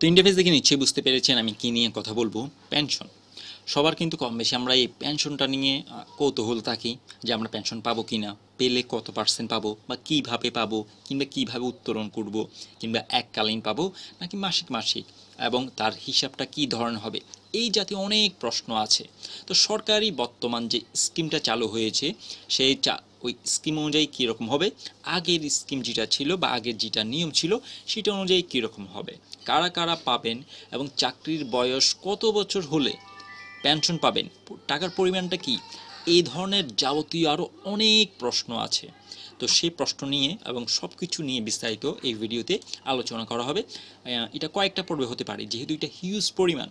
Interface দেখে নিশ্চয়ই বুঝতে পেরেছেন আমি কী নিয়ে কথা বলবো। পেনশন। সবার কিন্তু কম বেশি আমরা এই পেনশনটা নিয়ে কৌতূহল থাকি যে আমরা পেনশন পাবো কি না, পেলে কত পার্সেন্ট পাবো বা কীভাবে পাবো, কিংবা কীভাবে উত্তোলন করব, কিংবা এককালীন পাবো নাকি মাসিক মাসিক, এবং তার হিসাবটা কী ধরনের হবে, এই জাতীয় অনেক প্রশ্ন আছে। তো সরকারি বর্তমান যে স্কিমটা চালু হয়েছে সেইটা ওই স্কিম অনুযায়ী কীরকম হবে, আগের স্কিম যেটা ছিল বা আগের যেটা নিয়ম ছিল সেটা অনুযায়ী কীরকম হবে, কারা কারা পাবেন, এবং চাকরির বয়স কত বছর হলে পেনশন পাবেন, টাকার পরিমাণটা কি, এই ধরনের যাবতীয় আরও অনেক প্রশ্ন আছে। তো সেই প্রশ্ন নিয়ে এবং সব কিছু নিয়ে বিস্তারিত এই ভিডিওতে আলোচনা করা হবে। এটা কয়েকটা পর্বে হতে পারে, যেহেতু এটা হিউজ পরিমাণ।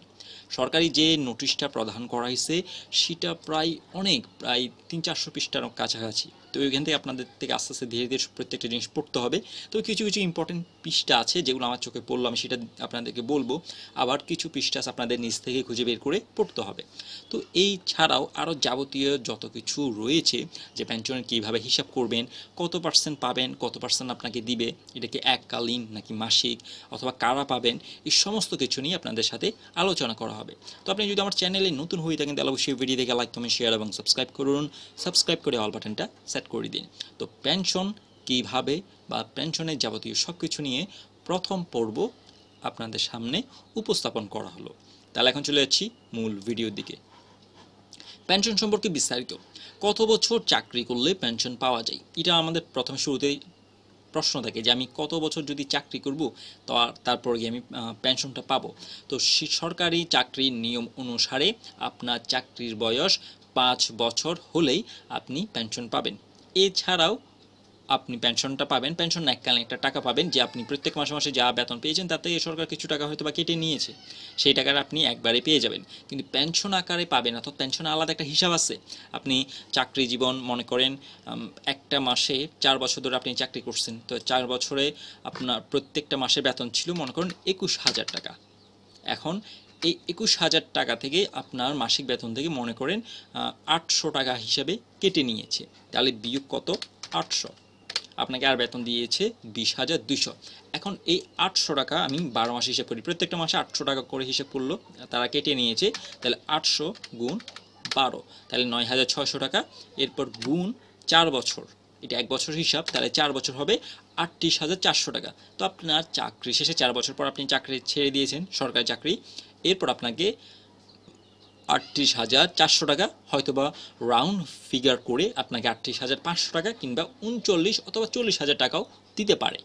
সরকারি যে নোটিশটা প্রদান করা হয়েছে সেটা প্রায় 300-400 পৃষ্ঠার কাছাকাছি। তো ওইখান থেকে আপনাদের থেকে আস্তে আস্তে ধীরে ধীরে প্রত্যেকটা জিনিস পড়তে হবে। তো কিছু কিছু ইম্পর্টেন্ট পৃষ্ঠা আছে যেগুলো আমার চোখে পড়লো, আমি সেটা আপনাদেরকে বলবো। আবার কিছু পৃষ্ঠা আপনাদের নিজ থেকে খুঁজে বের করে পড়তে হবে। তো এই ছাড়াও আরও যাবতীয় যত কিছু রয়েছে, যে পেনশনের কীভাবে হিসাব করবেন, কত পার্সেন্ট পাবেন, কত পার্সেন্ট আপনাকে দিবে, এটা কি এককালীন নাকি মাসিক, অথবা কারা পাবেন, এই সমস্ত কিছু নিয়ে আপনাদের সাথে আলোচনা করা হবে। তো আপনি যদি আমার চ্যানেলে নতুন হয়ে থাকেন তাহলে অবশ্যই ভিডিও দেখে লাইক, কমেন্ট, শেয়ার এবং সাবস্ক্রাইব করুন। সাবস্ক্রাইব করে অল বাটনটা সেট করে দিন। তো পেনশন কীভাবে বা পেনশনের যাবতীয় সব কিছু নিয়ে প্রথম পর্ব আপনাদের সামনে উপস্থাপন করা হলো। তাহলে এখন চলে যাচ্ছি মূল ভিডিওর দিকে। পেনশন সম্পর্কে বিস্তারিত। কত বছর চাকরি করলে পেনশন পাওয়া যায়, এটা আমাদের প্রথম শুরুতেই প্রশ্ন থাকে যে আমি কত বছর যদি চাকরি করব তো তারপর গিয়ে আমি পেনশনটা পাবো। তো সরকারি চাকরির নিয়ম অনুসারে আপনার চাকরির বয়স 5 বছর হলেই আপনি পেনশন পাবেন। এছাড়াও আপনি পেনশনটা পাবেন, পেনশন এককালীন একটা টাকা পাবেন, যে আপনি প্রত্যেক মাসে মাসে যা বেতন পেয়েছেন তাতে সরকার কিছু টাকা হয়তো বা কেটে নিয়েছে, সেই টাকাটা আপনি একবারে পেয়ে যাবেন। কিন্তু পেনশন আকারে পাবেন, অর্থাৎ পেনশন আলাদা একটা হিসাব আছে। আপনি চাকরি জীবন মনে করেন একটা মাসে 4 বছর ধরে আপনি চাকরি করছেন, তো 4 বছরে আপনার প্রত্যেকটা মাসে বেতন ছিল মনে করেন 21,000 টাকা। এখন এই 21,000 টাকা থেকে আপনার মাসিক বেতন থেকে মনে করেন 800 টাকা হিসাবে কেটে নিয়েছে, তাহলে বিয়োগ কত, 800, আপনাকে আর বেতন দিয়েছে 20,200। এখন এই 800 টাকা আমি 12 মাসে হিসাব করি, প্রত্যেকটা মাসে 800 টাকা করে হিসাব করলো, তারা কেটে নিয়েছে, তাহলে 800 গুণ 12, তাহলে 9,600 টাকা। এরপর গুণ 4 বছর, এটা 1 বছর হিসাব, তাহলে 4 বছর হবে 38,400 টাকা। তো আপনার চাকরি শেষে 4 বছর পর আপনি চাকরি ছেড়ে দিয়েছেন, সরকারি চাকরি, এরপর আপনাকে 38,400 টাকা, হয়তোবা রাউন্ড ফিগার করে আপনাকে 38,500 টাকা কিংবা 39 অথবা 40,000 টাকাও দিতে পারে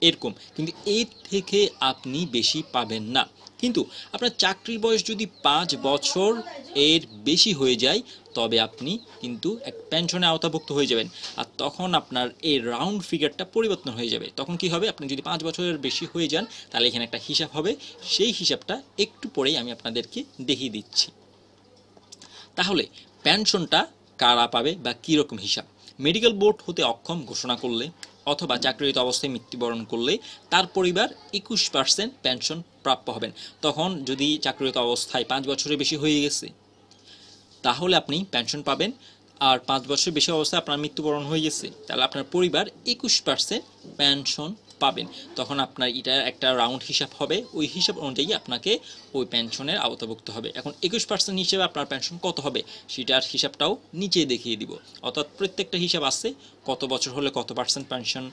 এরকম, কিন্তু এর থেকে আপনি বেশি পাবেন না। কিন্তু আপনার চাকরির বয়স যদি 5 বছর এর বেশি হয়ে যায় তবে আপনি কিন্তু এক পেনশনে আওতাভুক্ত হয়ে যাবেন, আর তখন আপনার এই রাউন্ড ফিগারটা পরিবর্তন হয়ে যাবে। তখন কি হবে, আপনি যদি 5 বছরের বেশি হয়ে যান তাহলে এখানে একটা হিসাব হবে, সেই হিসাবটা একটু পরেই আমি আপনাদেরকে দেখিয়ে দিচ্ছি। তাহলে পেনশনটা কারা পাবে বা কীরকম হিসাব, মেডিকেল বোর্ড হতে অক্ষম ঘোষণা করলে অথবা চাকরিরত অবস্থায় মৃত্যুবরণ করলে তার পরিবার 21% পেনশন প্রাপ্য হবেন। তখন যদি চাকরিরত অবস্থায় 5 বছরের বেশি হয়ে গেছে তাহলে আপনি পেনশন পাবেন, আর 5 বছরের বেশি অবস্থায় আপনার মৃত্যুবরণ হয়ে গেছে তাহলে আপনার পরিবার 21% পেনশন পাবেন। তখন আপনার এটা একটা রাউন্ড হিসাব হবে, ওই হিসাব অনুযায়ী আপনাকে ওই পেনশনের আওতাভুক্ত হবে। এখন 21% হিসেবে আপনার পেনশন কত হবে সেটার হিসাবটাও নিচে দেখিয়ে দিব, অর্থাৎ প্রত্যেকটা হিসাব আছে, কত বছর হলে কত পার্সেন্ট পেনশন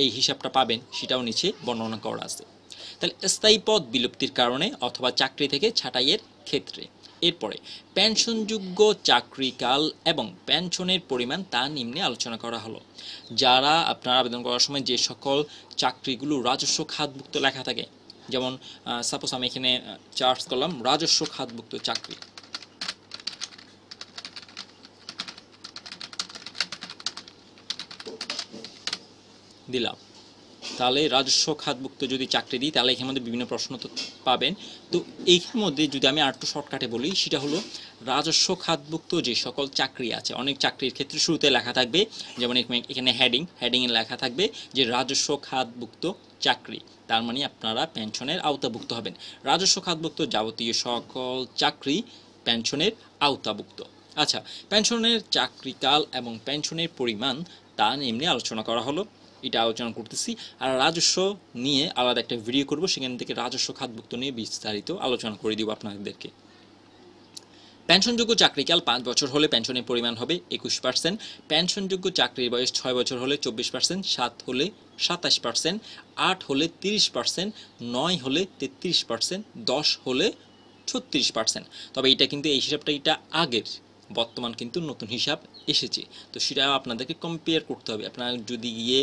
এই হিসাবটা পাবেন সেটাও নিচে বর্ণনা করা আছে। তাহলে স্থায়ী পদ বিলুপ্তির কারণে অথবা চাকরি থেকে ছাঁটাইয়ের ক্ষেত্রে। এরপরে পেনশনযোগ্য চাকরিকাল এবং পেনশনের পরিমাণ তা নিম্নে আলোচনা করা হলো। যারা আপনারা আবেদন করার সময় যে সকল চাকরিগুলো রাজস্ব খাতভুক্ত লেখা থাকে, যেমন সাপোজ আমি এখানে চার্জ করলাম রাজস্ব খাতভুক্ত চাকরি, দিলাম, তাহলে রাজস্ব খাতভুক্ত যদি চাকরি দিই তাহলে এখানের মধ্যে বিভিন্ন প্রশ্ন তো পাবেন। তো এইখানের মধ্যে যদি আমি আর একটু শর্টকাটে বলি সেটা হলো রাজস্ব খাতভুক্ত যে সকল চাকরি আছে, অনেক চাকরির ক্ষেত্রে শুরুতে লেখা থাকবে, যেমন এখানে হেডিংয়ে লেখা থাকবে যে রাজস্ব খাতভুক্ত চাকরি, তার মানে আপনারা পেনশনের আওতাভুক্ত হবেন। রাজস্ব খাতভুক্ত যাবতীয় সকল চাকরি পেনশনের আওতাভুক্ত। আচ্ছা, পেনশনের চাকরিকাল এবং পেনশনের পরিমাণ তা নিম্নে আলোচনা করা হলো। এটা আলোচনা করতেছি। আর রাজস্ব নিয়ে আলাদা একটা ভিডিও করব, সেখান থেকে রাজস্ব খাতভুক্ত নিয়ে বিস্তারিত আলোচনা করে দিব আপনাদেরকে। পেনশনযোগ্য চাকরিকাল 5 বছর হলে পেনশনের পরিমাণ হবে 21%। পেনশনযোগ্য চাকরির বয়স 6 বছর হলে 24%, 7 হলে 27%, 8 হলে 30%, 9 হলে 33%, 10 হলে 36%। তবে এটা কিন্তু এই হিসাবটা এটা আগের, বর্তমান কিন্তু নতুন হিসাব এসেছে, তো সেটা আপনাদেরকে কম্পেয়ার করতে হবে। আপনার যদি গিয়ে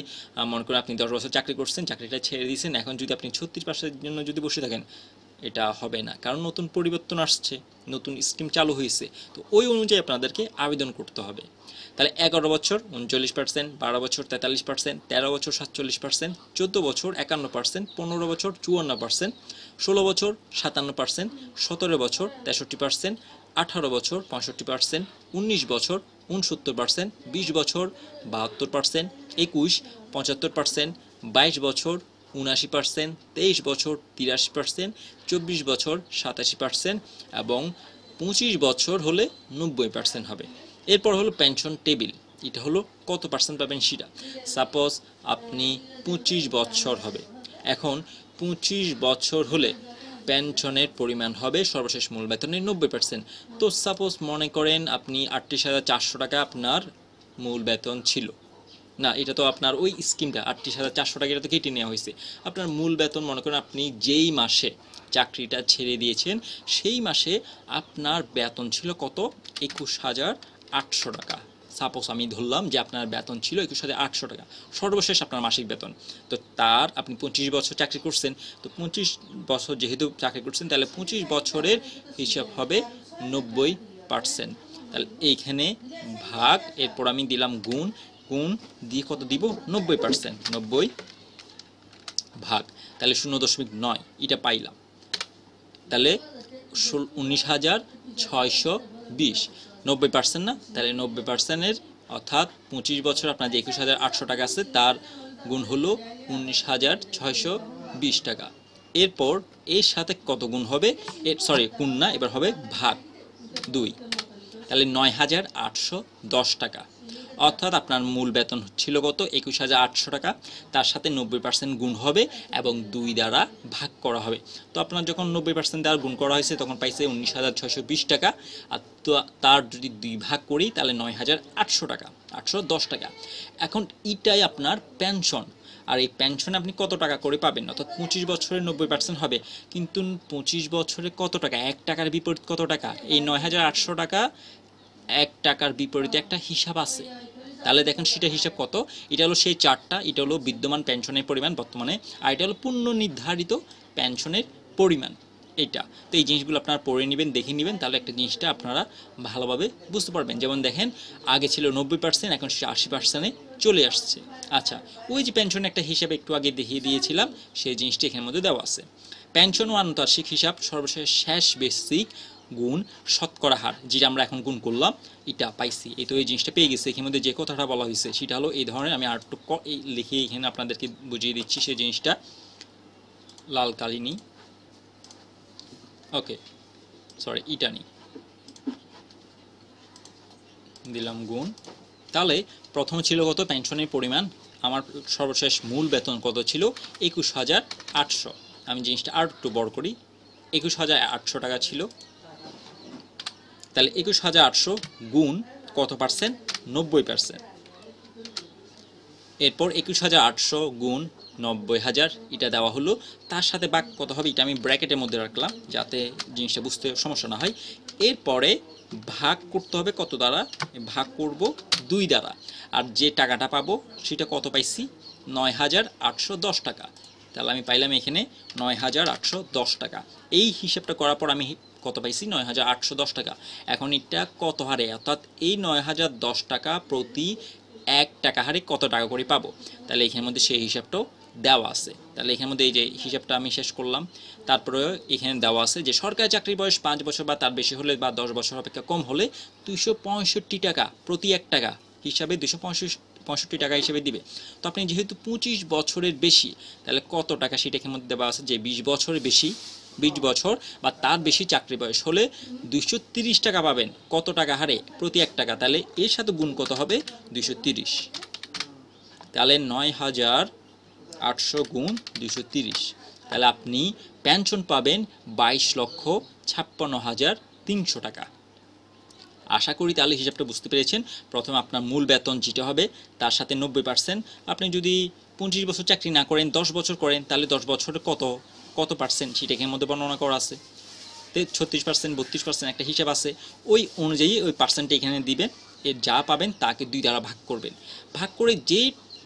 মনে করেন আপনি 10 বছর চাকরি করছেন, চাকরিটা ছেড়ে দিয়েছেন, এখন যদি আপনি 36%-এর জন্য যদি বসে থাকেন, এটা হবে না, কারণ নতুন পরিবর্তন আসছে, নতুন স্কিম চালু হয়েছে, তো ওই অনুযায়ী আপনাদেরকে আবেদন করতে হবে। তাহলে 11 বছর 39%, 12 বছর 43%, 13 বছর 47%, 14 বছর 51%, 15 বছর 54%, 16 বছর 57%, 17 বছর 63%, 18 বছর 65%, 19 বছর 69%, 20 বছর 72%, 21 75%, 22 বছর 79%, 23 বছর 83%, 24 বছর 87% এবং 25 বছর হলে 90% হবে। এরপর হলো পেনশন টেবিল, এটা হলো কত পার্সেন্ট পাবেন সেটা। সাপোজ আপনি 25 বছর হবে, এখন 25 বছর হলে পেনশনের পরিমাণ হবে সর্বশেষ মূল বেতনের 90%। তো সাপোজ মনে করেন আপনি 38,400 টাকা আপনার মূল বেতন ছিল, না এটা তো আপনার ওই স্কিমটা 38,400 টাকা, এটা তো কেটে নেওয়া হয়েছে। আপনার মূল বেতন মনে করেন আপনি যেই মাসে চাকরিটা ছেড়ে দিয়েছেন সেই মাসে আপনার বেতন ছিল কত, 21,800 টাকা। সাপোজ আমি ধরলাম যে আপনার বেতন ছিল 21,800 টাকা, সর্বশেষ আপনার মাসিক বেতন। তো তার আপনি 25 বছর চাকরি করছেন, তো 25 বছর যেহেতু চাকরি করছেন, তাহলে 25 বছরের হিসাব হবে 90%। তাহলে এইখানে ভাগ, এরপর আমি দিলাম গুণ, গুণ দিয়ে কত দিব, 90%, 90 ভাগ, তাহলে 0.9 এটা পাইলাম। তাহলে 19,620, 90% না, তাহলে 90%-এর অর্থাৎ 25 বছর আপনার যে 21,800 টাকা আছে তার গুণ হলো 19,620 টাকা। এরপর এর সাথে কত গুণ হবে, সরি গুণ না, এবার হবে ভাগ 2, তাহলে 9,810 টাকা। অর্থাৎ আপনার মূল বেতন ছিল কত, 21,800 টাকা, তার সাথে 90% গুণ হবে এবং 2 দ্বারা ভাগ করা হবে। তো আপনার যখন 90% দ্বারা গুণ করা হয়েছে তখন পাইছে 19,620 টাকা, আর তার যদি 2 ভাগ করি তাহলে 9,800 টাকা, 810 টাকা। এখন এটাই আপনার পেনশন। আর এই পেনশনে আপনি কত টাকা করে পাবেন, অর্থাৎ 25 বছরে 90% হবে, কিন্তু 25 বছরে কত টাকা, 1 টাকার বিপরীত কত টাকা, এই 9,800 টাকা 1 টাকার বিপরীতে একটা হিসাব আছে। তাহলে দেখেন সেটা হিসাব কত, এটা হলো সেই চারটা, এটা হলো বিদ্যমান পেনশনের পরিমাণ বর্তমানে, আর এটা হলো পূর্ণ নির্ধারিত পেনশনের পরিমাণ এটা। তো এই জিনিসগুলো আপনারা পড়ে নেবেন, দেখে নেবেন, তাহলে একটা জিনিসটা আপনারা ভালোভাবে বুঝতে পারবেন। যেমন দেখেন আগে ছিল 90%, এখন সেটা 80%-এ চলে আসছে। আচ্ছা, ওই যে পেনশনের একটা হিসাব একটু আগে দেখিয়ে দিয়েছিলাম, সেই জিনিসটা এখানের মধ্যে দেওয়া আছে। পেনশন ও আনুতার্ষিক হিসাব, সর্বশেষ শেষ বেসিক গুণ শতকরা হার, যেটা আমরা এখন গুণ করলাম এটা পাইছি। এই তো এই জিনিসটা পেয়ে গেছে। এখানের মধ্যে যে কথাটা বলা হয়েছে সেটা হলো এই ধরনের, আমি আরেকটু লিখে এখানে আপনাদেরকে বুঝিয়ে দিচ্ছি সেই জিনিসটা, লাল কালি নিই, ওকে সরি এটা নিই, দিলাম গুণ। তাহলে প্রথম ছিল কত পেনশনের পরিমাণ, আমার সর্বশেষ মূল বেতন কত ছিল, 21,800। আমি জিনিসটা আর একটু বড় করি, 21,800 টাকা ছিল। তাহলে 21,800 গুণ কত পার্সেন্ট, 90%। এরপর 21,800 গুণ 90,000 এটা দেওয়া হলো, তার সাথে ভাগ কত হবে, এটা আমি ব্র্যাকেটের মধ্যে রাখলাম যাতে জিনিসটা বুঝতে সমস্যা না হয়। এরপরে ভাগ করতে হবে কত দ্বারা, ভাগ করব 2 দ্বারা, আর যে টাকাটা পাবো সেটা কত পাইছি, 9,810 টাকা। তাহলে আমি পাইলাম এখানে 9,810 টাকা। এই হিসাবটা করার পর আমি কত পাইছি, 9,810 টাকা। এখন এটা কত হারে, অর্থাৎ এই 9,010 টাকা প্রতি 1 টাকা হারে কত টাকা করে পাবো, তাহলে এখানের মধ্যে সেই হিসাবটাও দেওয়া আছে। তাহলে এখানের মধ্যে এই যে হিসাবটা আমি শেষ করলাম। তারপরে এখানে দেওয়া আছে যে সরকারি চাকরির বয়স 5 বছর বা তার বেশি হলে বা 10 বছর অপেক্ষা কম হলে 265 টাকা প্রতি 1 টাকা হিসাবে 265 টাকা হিসেবে দিবে। তো আপনি যেহেতু 25 বছরের বেশি, তাহলে কত টাকা সেটা এখানের মধ্যে দেওয়া আছে যে 20 বছরের বেশি, 20 বছর বা তার বেশি চাকরি বয়স হলে 230 টাকা পাবেন, কত টাকা হারে, প্রতি 1 টাকা। তাহলে এর সাথে গুণ কত হবে, 230। তাহলে 9,800 গুণ 230, তাহলে আপনি পেনশন পাবেন 22,56,300 টাকা। আশা করি তাহলে হিসাবটা বুঝতে পেরেছেন। প্রথমে আপনার মূল বেতন যেটা হবে তার সাথে 90%, আপনি যদি 25 বছর চাকরি না করেন 10 বছর করেন তাহলে 10 বছরে কত পার্সেন্ট সেটা এখানের মধ্যে বর্ণনা করা আছে। 36%, 32% একটা হিসাব আছে, ওই অনুযায়ী ওই পার্সেন্টটা এখানে দিবেন। এর যা পাবেন তাকে 2 দ্বারা ভাগ করবেন, ভাগ করে যে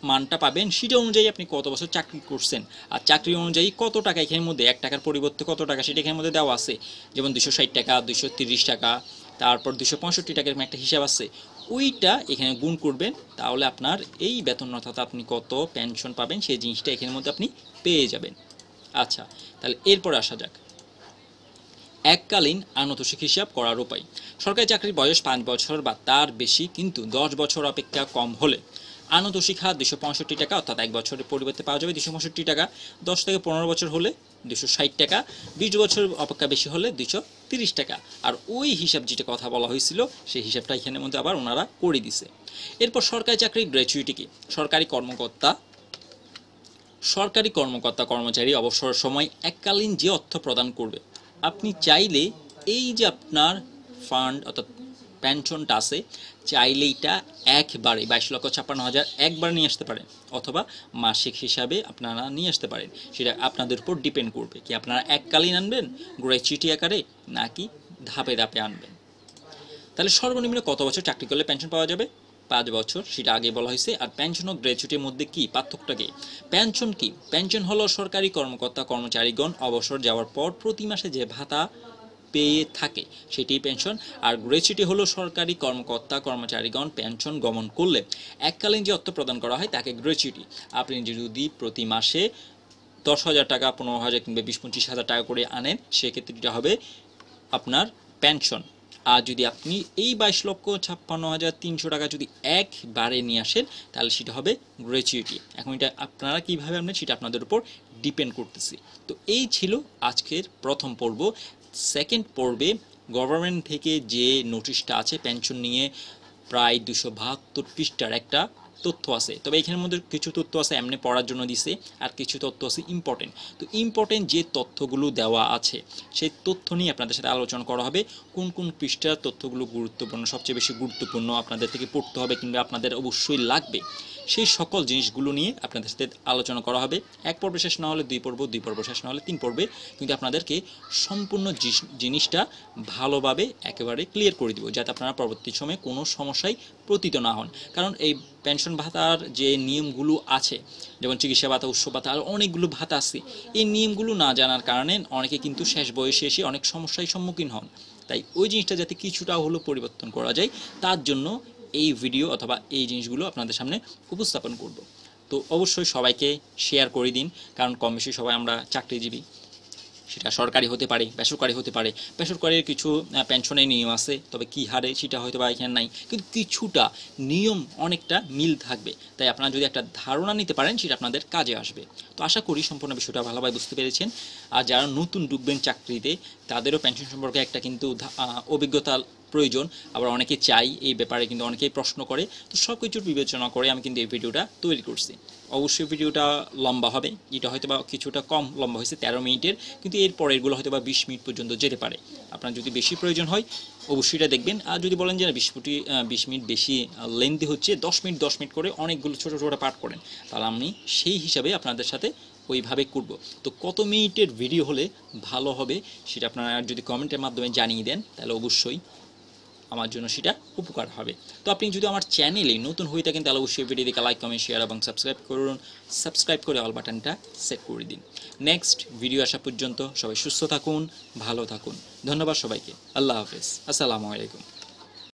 মানটা পাবেন সেটা অনুযায়ী আপনি কত বছর চাকরি করছেন আর চাকরি অনুযায়ী কত টাকা এখানের মধ্যে 1 টাকার পরিবর্তে কত টাকা সেটা এখানের মধ্যে দেওয়া আছে। যেমন 260 টাকা, 230 টাকা, তারপর 265 টাকার একটা হিসাব আছে, ওইটা এখানে গুণ করবেন। তাহলে আপনার এই বেতন অর্থাৎ আপনি কত পেনশন পাবেন সেই জিনিসটা এখানের মধ্যে আপনি পেয়ে যাবেন। আচ্ছা, তাহলে এরপর আসা যাক এককালীন আনুতোষিক হিসাব করার উপায়। সরকারি চাকরির বয়স 5 বছর বা তার বেশি কিন্তু 10 বছর অপেক্ষা কম হলে আনুতোষিক হার 265 টাকা, অর্থাৎ 1 বছরের পরিবর্তে পাওয়া যাবে 265 টাকা। 10 থেকে 15 বছর হলে 260 টাকা, 20 বছর অপেক্ষা বেশি হলে 230 টাকা। আর ওই হিসাব যেটা কথা বলা হয়েছিল সেই হিসাবটা এখানের মধ্যে আবার ওনারা করে দিছে। এরপর সরকারি চাকরির গ্র্যাচুইটি কি? সরকারি কর্মকর্তা কর্মচারী অবসর সময় এককালীন যে অর্থ প্রদান করবে, আপনি চাইলে এই যে আপনার ফান্ড অর্থাৎ পেনশনটা আছে চাইলে এটা একবারে 22,56,000 একবার নিয়ে আসতে পারেন, অথবা মাসিক হিসাবে আপনারা নিয়ে আসতে পারেন। সেটা আপনাদের উপর ডিপেন্ড করবে কি আপনারা এককালীন আনবেন গ্র্যাচুইটি আকারে নাকি ধাপে ধাপে আনবেন। তাহলে সর্বনিম্ন কত বছর চাকরি করলে পেনশন পাওয়া যাবে? 5 বছর, সেটা আগে বলা হয়েছে। আর পেনশন ও গ্র্যাচুইটির মধ্যে কি পার্থক্যটা কি? পেনশন কি? পেনশন হলো সরকারি কর্মকর্তা কর্মচারীগণ অবসর যাওয়ার পর প্রতি মাসে যে ভাতা পেয়ে থাকে সেটি পেনশন। আর গ্র্যাচুইটি হলো সরকারি কর্মকর্তা কর্মচারীগণ পেনশন গমন করলে এককালীন যে অর্থ প্রদান করা হয় তাকে গ্র্যাচুইটি। আপনি যদি প্রতি মাসে 10,000 টাকা, 15,000 কিংবা 20-25,000 টাকা করে আনেন সেক্ষেত্রে এটা হবে আপনার পেনশন। আর যদি আপনি এই 22,56,300 টাকা যদি একবারে নিয়ে আসেন তাহলে সেটা হবে গ্র্যাচুইটি। এখন এটা আপনারা কীভাবে আনবেন সেটা আপনাদের উপর ডিপেন্ড করতেছে। তো এই ছিল আজকের প্রথম পর্ব। সেকেন্ড পর্বে গভর্নমেন্ট থেকে যে নোটিশটা আছে পেনশন নিয়ে প্রায় 272 পৃষ্ঠার একটা তথ্য আছে, তবে এখানের মধ্যে কিছু তথ্য আছে এমনি পড়ার জন্য দিছে আর কিছু তথ্য আছে ইম্পর্টেন্ট। তো ইম্পর্টেন্ট যে তথ্যগুলো দেওয়া আছে সেই তথ্য নিয়ে আপনাদের সাথে আলোচনা করা হবে। কোন কোন পৃষ্ঠার তথ্যগুলো গুরুত্বপূর্ণ, সবচেয়ে বেশি গুরুত্বপূর্ণ আপনাদের থেকে পড়তে হবে কিংবা আপনাদের অবশ্যই লাগবে, সেই সকল জিনিসগুলো নিয়ে আপনাদের সাথে আলোচনা করা হবে। এক পর্বে শেষ না হলে 2 পর্ব, 2 পর্ব শেষ না হলে 3 পর্বে, কিন্তু আপনাদেরকে সম্পূর্ণ জিনিসটা ভালোভাবে একেবারে ক্লিয়ার করে দিব যাতে আপনারা পরবর্তী সময়ে কোনো সমস্যায় পতিত না হন। কারণ এই পেনশন ভাতার যে নিয়মগুলো আছে, যেমন চিকিৎসা ভাতা, উৎসব ভাতা, আর অনেকগুলো ভাতা আছে, এই নিয়মগুলো না জানার কারণে অনেকে কিন্তু শেষ বয়সে এসে অনেক সমস্যার সম্মুখীন হন। তাই ওই জিনিসটা যাতে কিছুটা হলেও পরিবর্তন করা যায় তার জন্য এই ভিডিও অথবা এই জিনিসগুলো আপনাদের সামনে উপস্থাপন করব। তো অবশ্যই সবাইকে শেয়ার করে দিন, কারণ কম বেশি সবাই আমরা চাকরিজীবী, সেটা সরকারি হতে পারে, বেসরকারি হতে পারে। বেসরকারির কিছু পেনশনের নিয়ম আছে, তবে কী হারে সেটা হয়তো বা এখানে নাই, কিন্তু কিছুটা নিয়ম অনেকটা মিল থাকবে। তাই আপনারা যদি একটা ধারণা নিতে পারেন সেটা আপনাদের কাজে আসবে। তো আশা করি সম্পূর্ণ বিষয়টা ভালোভাবে বুঝতে পেরেছেন। আর যারা নতুন ঢুকবেন চাকরিতে তাদেরও পেনশন সম্পর্কে একটা কিন্তু অভিজ্ঞতা প্রয়োজন। আবার অনেকে চাই এই ব্যাপারে, কিন্তু অনেকেই প্রশ্ন করে। তো সব কিছুর বিবেচনা করে আমি কিন্তু এই ভিডিওটা তৈরি করছি। অবশ্যই ভিডিওটা লম্বা হবে, এটা হয়তো বা কিছুটা কম লম্বা হয়েছে 13 মিনিটের, কিন্তু এর পরেরগুলো হয়তো বা 20 মিনিট পর্যন্ত যেতে পারে। আপনার যদি বেশি প্রয়োজন হয় অবশ্যই এটা দেখবেন। আর যদি বলেন যে না 20 মিনিট বেশি লেন্থি হচ্ছে, 10 মিনিট করে অনেকগুলো ছোটো ছোটো পার্ট করেন, তাহলে আমি সেই হিসাবে আপনাদের সাথে ওইভাবে করব। তো কত মিনিটের ভিডিও হলে ভালো হবে সেটা আপনারা যদি কমেন্টের মাধ্যমে জানিয়ে দেন তাহলে অবশ্যই আমার জন্য সেটা উপকার হবে। তো আপনি যদি আমার চ্যানেলে নতুন হয়ে থাকেন তাহলে অবশ্যই ভিডিওটিকে লাইক, কমেন্ট, শেয়ার এবং সাবস্ক্রাইব করুন। সাবস্ক্রাইব করে অল বাটনটা সেট করে দিন। নেক্সট ভিডিও আসা পর্যন্ত সবাই সুস্থ থাকুন, ভালো থাকুন। ধন্যবাদ সবাইকে। আল্লাহ হাফেজ। আসসালামু আলাইকুম।